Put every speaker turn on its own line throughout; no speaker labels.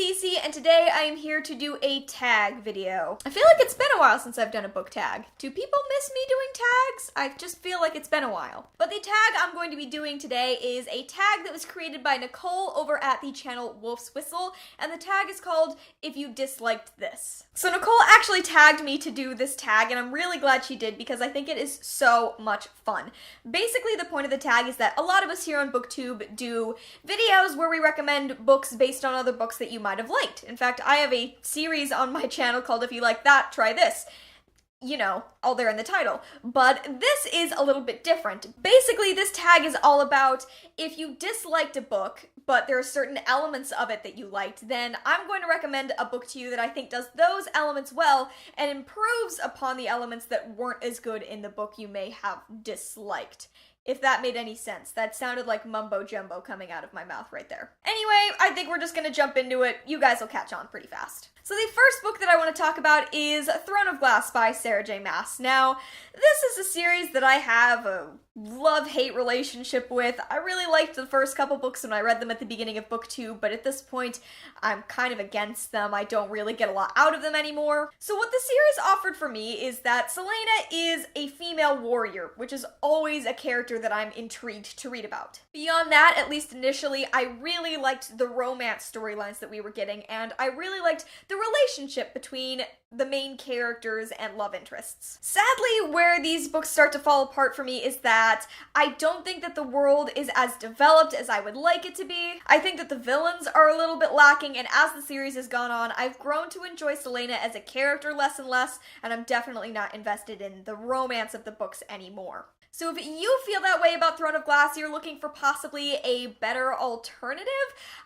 Cece, and today I am here to do a tag video. I feel like it's been a while since I've done a book tag. Do people miss me doing tags? I just feel like it's been a while. But the tag I'm going to be doing today is a tag that was created by Nicole over at the channel Wolf's Whistle, and the tag is called If You Disliked This. So Nicole actually tagged me to do this tag, and I'm really glad she did because I think it is so much fun. Basically, the point of the tag is that a lot of us here on BookTube do videos where we recommend books based on other books that you might have liked. In fact, I have a series on my channel called If You Like That, Try This. You know, all there in the title. But this is a little bit different. Basically, this tag is all about if you disliked a book, but there are certain elements of it that you liked, then I'm going to recommend a book to you that I think does those elements well and improves upon the elements that weren't as good in the book you may have disliked. If that made any sense. That sounded like mumbo jumbo coming out of my mouth right there. Anyway, I think we're just gonna jump into it. You guys will catch on pretty fast. So the first book that I want to talk about is Throne of Glass by Sarah J. Maas. Now, this is a series that I have a love-hate relationship with. I really liked the first couple books when I read them at the beginning of BookTube, but at this point, I'm kind of against them. I don't really get a lot out of them anymore. So what the series offered for me is that Selena is a female warrior, which is always a character that I'm intrigued to read about. Beyond that, at least initially, I really liked the romance storylines that we were getting, and I really liked the relationship between the main characters and love interests. Sadly, where these books start to fall apart for me is that I don't think that the world is as developed as I would like it to be. I think that the villains are a little bit lacking, and as the series has gone on, I've grown to enjoy Selena as a character less and less, and I'm definitely not invested in the romance of the books anymore. So if you feel that way about Throne of Glass, you're looking for possibly a better alternative,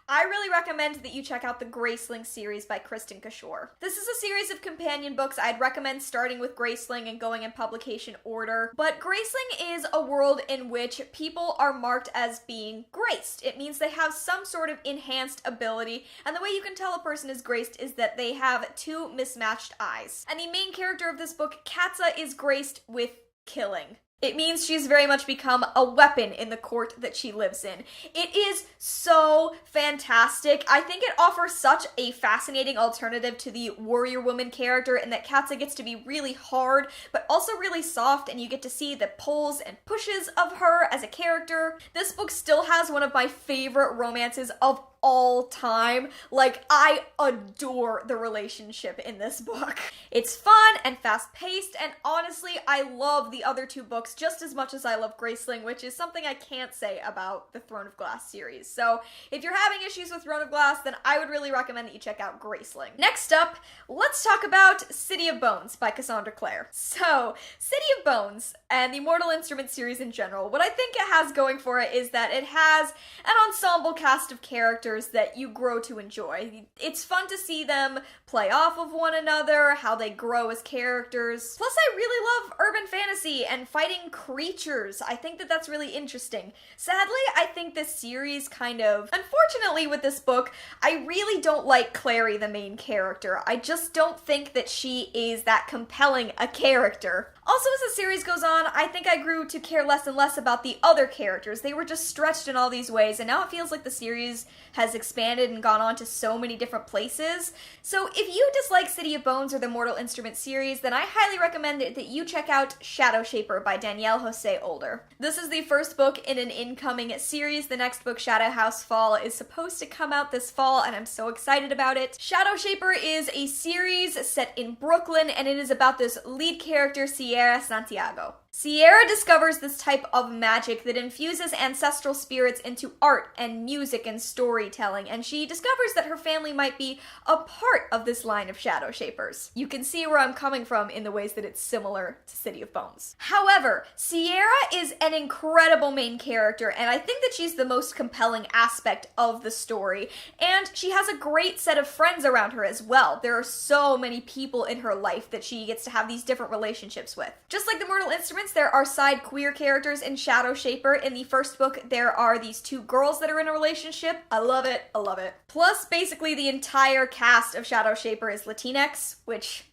I really recommend that you check out the Graceling series by Kristin Cashore. This is a series of companion books. I'd recommend starting with Graceling and going in publication order. But Graceling is a world in which people are marked as being graced. It means they have some sort of enhanced ability, and the way you can tell a person is graced is that they have two mismatched eyes. And the main character of this book, Katza, is graced with killing. It means she's very much become a weapon in the court that she lives in. It is so fantastic. I think it offers such a fascinating alternative to the warrior woman character in that Katza gets to be really hard, but also really soft, and you get to see the pulls and pushes of her as a character. This book still has one of my favorite romances of all time. Like, I adore the relationship in this book. It's fun and fast-paced, and honestly, I love the other two books just as much as I love Graceling, which is something I can't say about the Throne of Glass series. So, if you're having issues with Throne of Glass, then I would really recommend that you check out Graceling. Next up, let's talk about City of Bones by Cassandra Clare. So, City of Bones and the Mortal Instruments series in general, what I think it has going for it is that it has an ensemble cast of characters that you grow to enjoy. It's fun to see them play off of one another, how they grow as characters. Plus, I really love urban fantasy and fighting creatures. I think that that's really interesting. Sadly, I think this series unfortunately with this book, I really don't like Clary, the main character. I just don't think that she is that compelling a character. Also, as the series goes on, I think I grew to care less and less about the other characters. They were just stretched in all these ways, and now it feels like the series has expanded and gone on to so many different places. So if you dislike City of Bones or the Mortal Instruments series, then I highly recommend that you check out Shadowshaper by Danielle Jose Older. This is the first book in an incoming series. The next book, Shadow House Fall, is supposed to come out this fall, and I'm so excited about it. Shadowshaper is a series set in Brooklyn, and it is about this lead character, Sierra Santiago. Sierra discovers this type of magic that infuses ancestral spirits into art and music and storytelling, and she discovers that her family might be a part of this line of shadow shapers. You can see where I'm coming from in the ways that it's similar to City of Bones. However, Sierra is an incredible main character, and I think that she's the most compelling aspect of the story, and she has a great set of friends around her as well. There are so many people in her life that she gets to have these different relationships with. Just like the Mortal Instruments, there are side queer characters in Shadowshaper. In the first book, there are these two girls that are in a relationship. I love it. I love it. Plus, basically, the entire cast of Shadowshaper is Latinx, which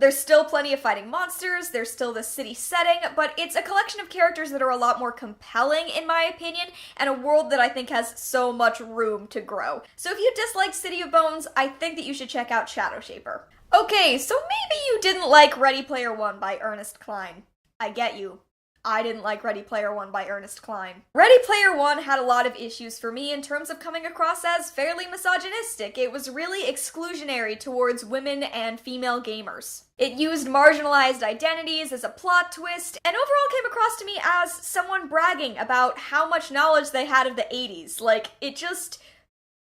There's still plenty of fighting monsters, there's still the city setting, but it's a collection of characters that are a lot more compelling in my opinion, and a world that I think has so much room to grow. So if you dislike City of Bones, I think that you should check out Shadowshaper. Okay, so maybe you didn't like Ready Player One by Ernest Cline. I get you. I didn't like Ready Player One by Ernest Cline. Ready Player One had a lot of issues for me in terms of coming across as fairly misogynistic. It was really exclusionary towards women and female gamers. It used marginalized identities as a plot twist, and overall came across to me as someone bragging about how much knowledge they had of the 80s. Like,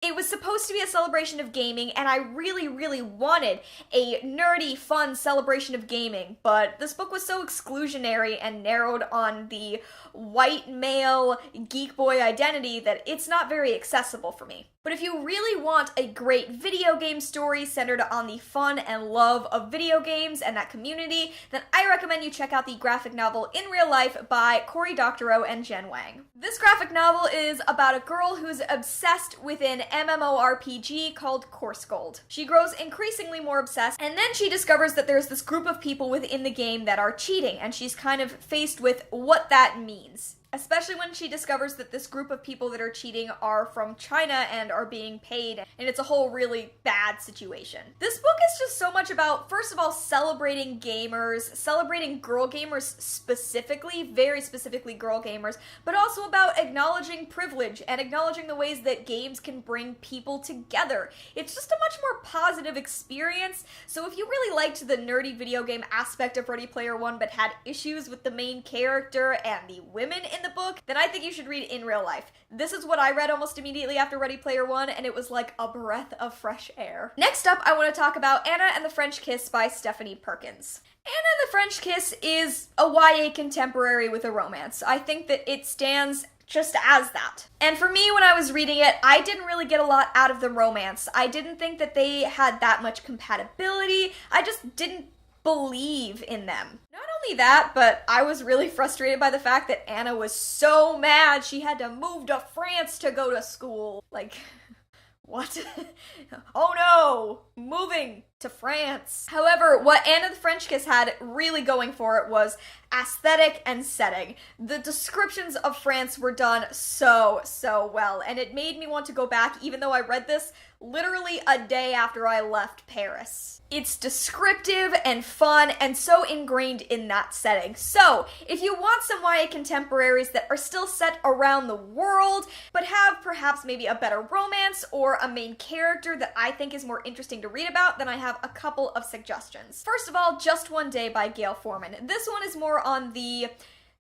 it was supposed to be a celebration of gaming, and I really, really wanted a nerdy, fun celebration of gaming, but this book was so exclusionary and narrowed on the white male geek boy identity that it's not very accessible for me. But if you really want a great video game story centered on the fun and love of video games and that community, then I recommend you check out the graphic novel In Real Life by Cory Doctorow and Jen Wang. This graphic novel is about a girl who's obsessed with an MMORPG called Course Gold. She grows increasingly more obsessed, and then she discovers that there's this group of people within the game that are cheating, and she's kind of faced with what that means. Especially when she discovers that this group of people that are cheating are from China and are being paid, and it's a whole really bad situation. This book is just so much about, first of all, celebrating gamers, celebrating girl gamers specifically, very specifically girl gamers, but also about acknowledging privilege and acknowledging the ways that games can bring people together. It's just a much more positive experience, so if you really liked the nerdy video game aspect of Ready Player One but had issues with the main character and the women in the book, then I think you should read In Real Life. This is what I read almost immediately after Ready Player One, and it was like a breath of fresh air. Next up, I want to talk about Anna and the French Kiss by Stephanie Perkins. Anna and the French Kiss is a YA contemporary with a romance. I think that it stands just as that. And for me, when I was reading it, I didn't really get a lot out of the romance. I didn't think that they had that much compatibility. I just didn't believe in them. Not only that, but I was really frustrated by the fact that Anna was so mad she had to move to France to go to school. Like, what? Oh no! Moving to France. However, what Anna the French Kiss had really going for it was aesthetic and setting. The descriptions of France were done so well, and it made me want to go back even though I read this literally a day after I left Paris. It's descriptive and fun and so ingrained in that setting. So, if you want some YA contemporaries that are still set around the world, but have perhaps maybe a better romance or a main character that I think is more interesting to read about, then I have a couple of suggestions. First of all, Just One Day by Gayle Forman. This one is more on the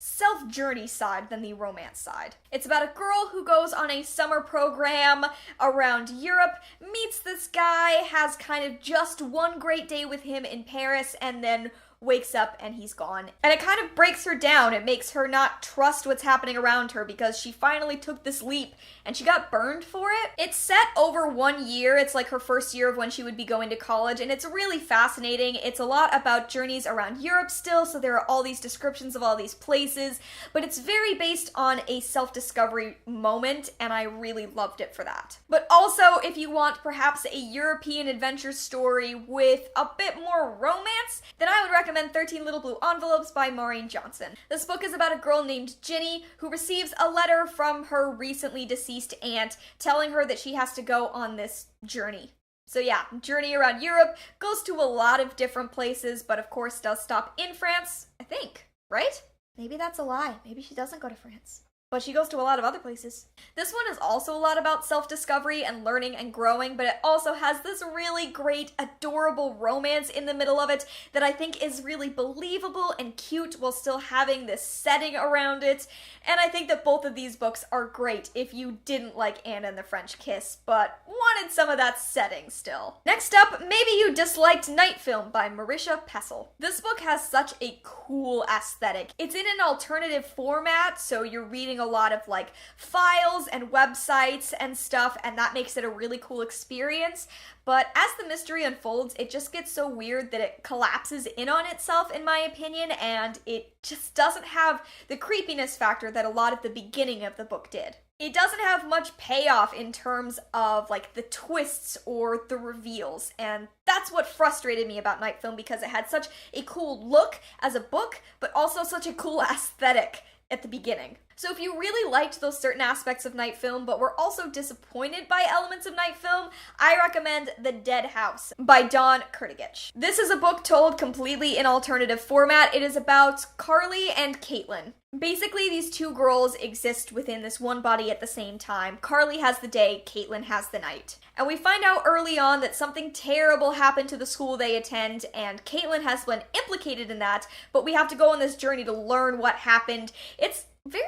self-journey side than the romance side. It's about a girl who goes on a summer program around Europe, meets this guy, has kind of just one great day with him in Paris, and then wakes up and he's gone. And it kind of breaks her down. It makes her not trust what's happening around her because she finally took this leap and she got burned for it. It's set over 1 year. It's like her first year of when she would be going to college, and it's really fascinating. It's a lot about journeys around Europe still, so there are all these descriptions of all these places, but it's very based on a self-discovery moment, and I really loved it for that. But also, if you want perhaps a European adventure story with a bit more romance, then I would recommend 13 Little Blue Envelopes by Maureen Johnson. This book is about a girl named Ginny who receives a letter from her recently deceased aunt telling her that she has to go on this journey. So yeah, journey around Europe, goes to a lot of different places, but of course does stop in France, I think, right? Maybe that's a lie. Maybe she doesn't go to France. But she goes to a lot of other places. This one is also a lot about self-discovery and learning and growing, but it also has this really great, adorable romance in the middle of it that I think is really believable and cute while still having this setting around it. And I think that both of these books are great if you didn't like Anna and the French Kiss, but wanted some of that setting still. Next up, maybe you disliked Night Film by Marisha Pessel. This book has such a cool aesthetic. It's in an alternative format, so you're reading a lot of like files and websites and stuff, and that makes it a really cool experience. But as the mystery unfolds, it just gets so weird that it collapses in on itself, in my opinion, and it just doesn't have the creepiness factor that a lot at the beginning of the book did. It doesn't have much payoff in terms of like the twists or the reveals, and that's what frustrated me about Night Film, because it had such a cool look as a book, but also such a cool aesthetic at the beginning. So if you really liked those certain aspects of Night Film, but were also disappointed by elements of Night Film, I recommend The Dead House by Kurtagich. This is a book told completely in alternative format. It is about Carly and Caitlin. Basically, these two girls exist within this one body at the same time. Carly has the day, Caitlin has the night. And we find out early on that something terrible happened to the school they attend, and Caitlin has been implicated in that, but we have to go on this journey to learn what happened. It's very,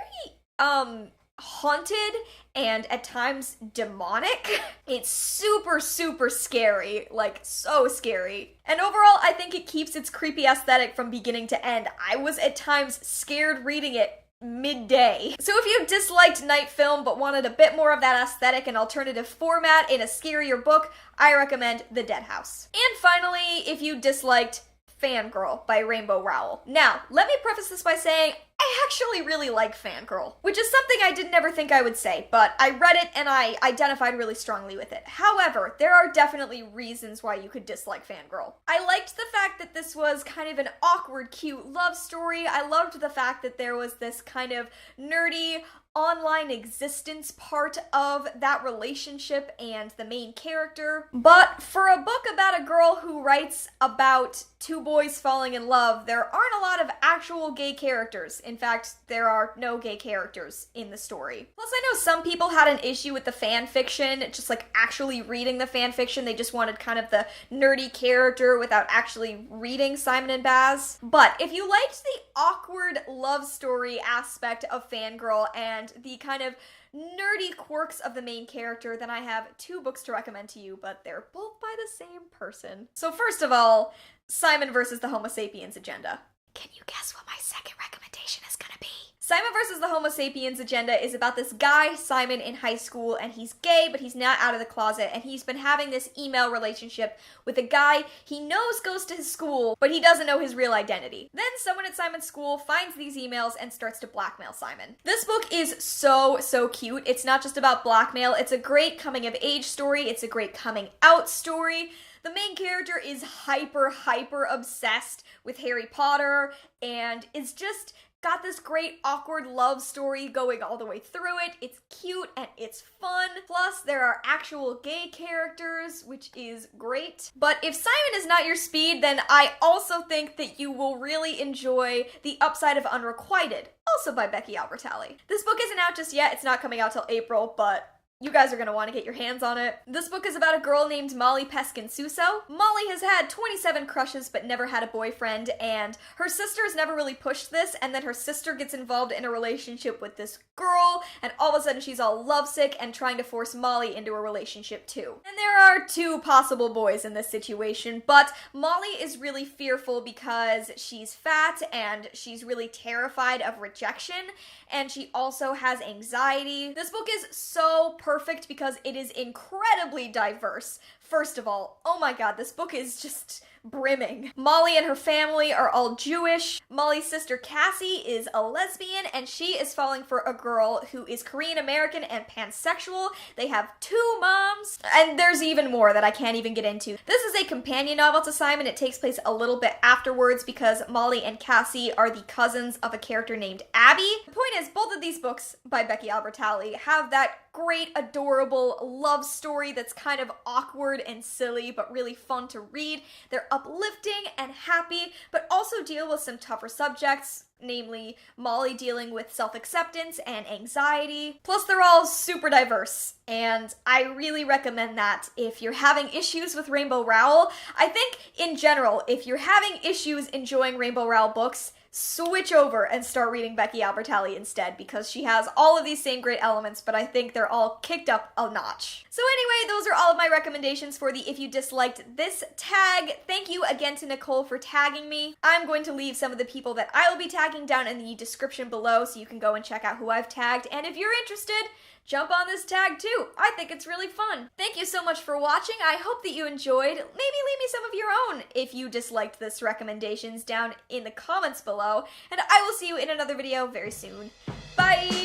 haunted and at times demonic. It's super, super scary, like so scary. And overall, I think it keeps its creepy aesthetic from beginning to end. I was at times scared reading it midday. So if you disliked Night Film but wanted a bit more of that aesthetic and alternative format in a scarier book, I recommend The Dead House. And finally, if you disliked Fangirl by Rainbow Rowell. Now, let me preface this by saying I actually really like Fangirl, which is something I didn't ever think I would say, but I read it and I identified really strongly with it. However, there are definitely reasons why you could dislike Fangirl. I liked the fact that this was kind of an awkward, cute love story. I loved the fact that there was this kind of nerdy, online existence part of that relationship and the main character. But for a book about a girl who writes about two boys falling in love, there aren't a lot of actual gay characters. In fact, there are no gay characters in the story. Plus, I know some people had an issue with the fan fiction, just like actually reading the fan fiction. They just wanted kind of the nerdy character without actually reading Simon and Baz. But if you liked the awkward love story aspect of Fangirl and the kind of nerdy quirks of the main character, then I have two books to recommend to you, but they're both by the same person. So first of all, Simon versus the Homo Sapiens Agenda. Can you guess what my second recommendation is gonna be? Simon versus the Homo Sapiens Agenda is about this guy, Simon, in high school, and he's gay, but he's not out of the closet, and he's been having this email relationship with a guy he knows goes to his school, but he doesn't know his real identity. Then someone at Simon's school finds these emails and starts to blackmail Simon. This book is so cute. It's not just about blackmail. It's a great coming of age story. It's a great coming out story. The main character is hyper obsessed with Harry Potter and is just got this great awkward love story going all the way through it. It's cute and it's fun. Plus, there are actual gay characters, which is great. But if Simon is not your speed, then I also think that you will really enjoy The Upside of Unrequited, also by Becky Albertalli. This book isn't out just yet. It's not coming out till April, but you guys are gonna want to get your hands on it. This book is about a girl named Molly Peskin-Suso. Molly has had 27 crushes but never had a boyfriend, and her sisters never really pushed this, and then her sister gets involved in a relationship with this girl, and all of a sudden she's all lovesick and trying to force Molly into a relationship too. And there are two possible boys in this situation, but Molly is really fearful because she's fat and she's really terrified of rejection, and she also has anxiety. This book is so perfect because it is incredibly diverse. First of all, oh my god, this book is just brimming. Molly and her family are all Jewish. Molly's sister Cassie is a lesbian, and she is falling for a girl who is Korean American and pansexual. They have two moms, and there's even more that I can't even get into. This is a companion novel to Simon. It takes place a little bit afterwards because Molly and Cassie are the cousins of a character named Abby. The point is, both of these books by Becky Albertalli have that great, adorable love story that's kind of awkward and silly, but really fun to read. They're uplifting and happy, but also deal with some tougher subjects, namely Molly dealing with self-acceptance and anxiety. Plus, they're all super diverse, and I really recommend that if you're having issues with Rainbow Rowell. I think, in general, if you're having issues enjoying Rainbow Rowell books, switch over and start reading Becky Albertalli instead, because she has all of these same great elements, but I think they're all kicked up a notch. So anyway, those are all of my recommendations for the If You Disliked This tag. Thank you again to Nicole for tagging me. I'm going to leave some of the people that I will be tagging down in the description below so you can go and check out who I've tagged, and if you're interested, jump on this tag too. I think it's really fun. Thank you so much for watching. I hope that you enjoyed. Maybe leave me some of your own if you disliked this recommendations down in the comments below, and I will see you in another video very soon. Bye!